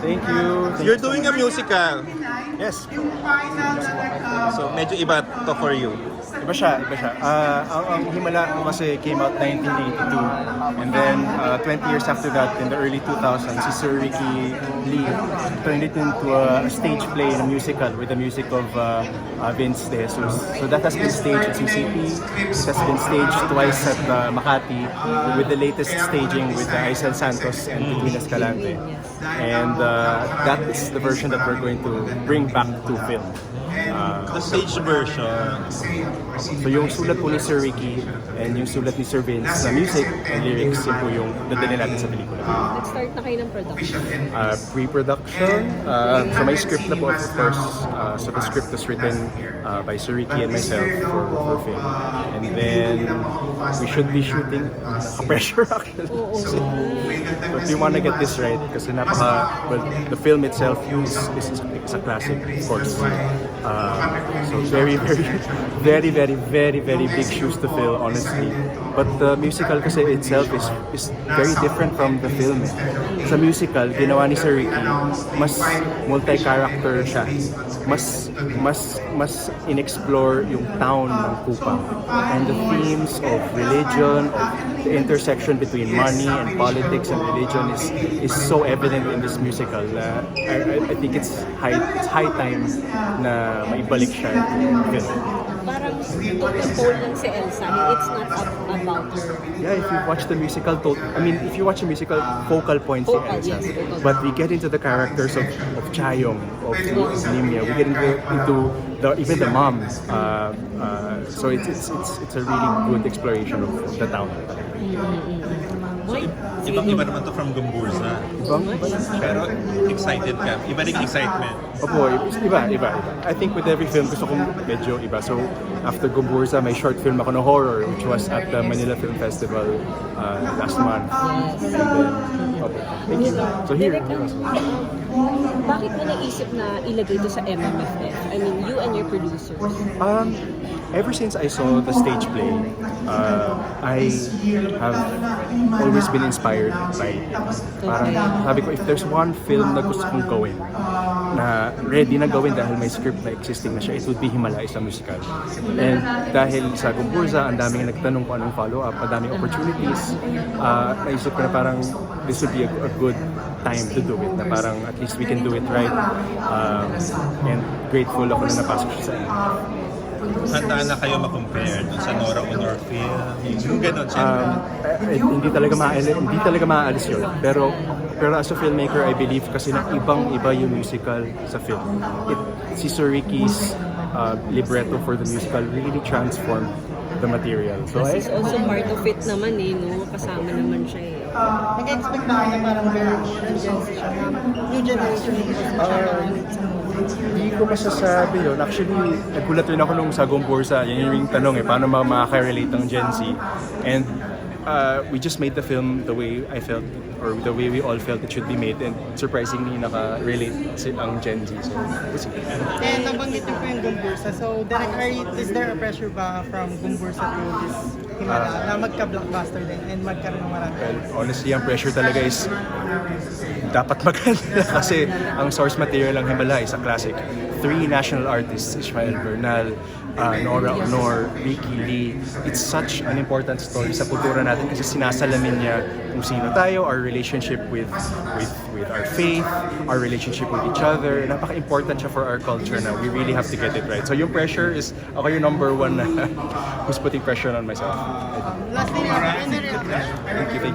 Thank you. You're doing a musical. Yes. So medyo iba to for you. Iba siya. Ang Himala kasi came out 1982. And then 20 years after that, in the early 2000s, si Sir Ricky Lee turned it into a stage play and a musical with the music of Vince De Jesus. So that has been staged at CCP. It has been staged twice at Makati with the latest staging with Aisel Santos and Between Escalante. And that is the version that we're going to bring back to film. The stage version. So yung sulat po ni Sir Ricky and yung sulat ni Sir Vince na music and lyrics, yun po yung dadalhin natin sa pelikula. Nag-start na kayo ng production? Pre-production. So may script na po, of course. So the script was written by Sir Ricky and myself for film. And then we should be shooting. Naka-pressure actually. But we want to get this right kasi well, the film itself is a classic, of course. So very big shoes to fill, honestly. But the musical kasi itself is very different from the film. Sa musical, ginawa ni Sir Ricky, mas multi-character siya. Mas in-explore yung town ng Kupang. And the themes of religion, of the intersection between money and politics and religion is so evident in this musical. I think it's high time na maibalik siya in film. Parang total lang si Elsa. It's not about her. Yeah, if you watch the musical, if you watch the musical, focal points si Elsa. Yes, focal. But we get into the characters of Chayong, of Nimia. We get into even the mom. So it's a really good exploration of the town. Ibang-iba naman to from Gumburza. Pero excited ka. Iba rin excitement. Opo, iba. I think with every film gusto kong medyo iba. So after Gumburza, may short film ako na horror which was at the Manila Film Festival last month. And then, thank you. So here. Bakit mo naisip na ilagay ito sa MMFF? I mean, you and your producers. Ever since I saw the stage play, I have always been inspired by it. Parang sabi ko, if there's one film na gusto kong gawin, na ready na gawin dahil may script na existing na siya, it would be Himala, isang musical. And dahil sa Gumburza, ang daming nagtanong kung anong follow-up, ang daming opportunities, naisip ko na parang this would be a good time to do it, na parang at least we can do it right. And grateful ako na napasok siya sa inyo. Handa na kayo ma-compare dun sa Nora Honor film. Yung gano'n, syempre. Hindi talaga maaalis yun. Pero as a filmmaker, I believe kasi na ibang-iba yung musical sa film. Si Sir Ricky's libretto for the musical really transformed the material. So This is also part of it naman no? Kasama naman siya Nag-expect na kayo parang very new generation hindi ko masasabi yun. Actually, nagulat rin ako nung sa Gumburza. Yan yung tanong paano makaka-relate ang Gen Z? And we just made the film the way I felt, or the way we all felt it should be made, and surprisingly naka-relate ang Gen Z. So, we'll see. And nabanggit niyo po yung Gumburza. So, is there a pressure ba from Gumburza to this Himala na magka-blockbuster din and magkaroon ng marami? Well, honestly, ang pressure talaga is dapat maganda kasi ang source material ng Himala is a classic. 3 national artists, Ishmael Bernal, Nora Honor, Ricky Lee. It's such an important story sa kultura natin kasi sinasalamin niya kung sino tayo, our relationship with our faith, our relationship with each other. Napaka-important siya for our culture na we really have to get it right. So yung pressure is, ako yung number one na who's putting pressure on myself. Lastly, Thank you.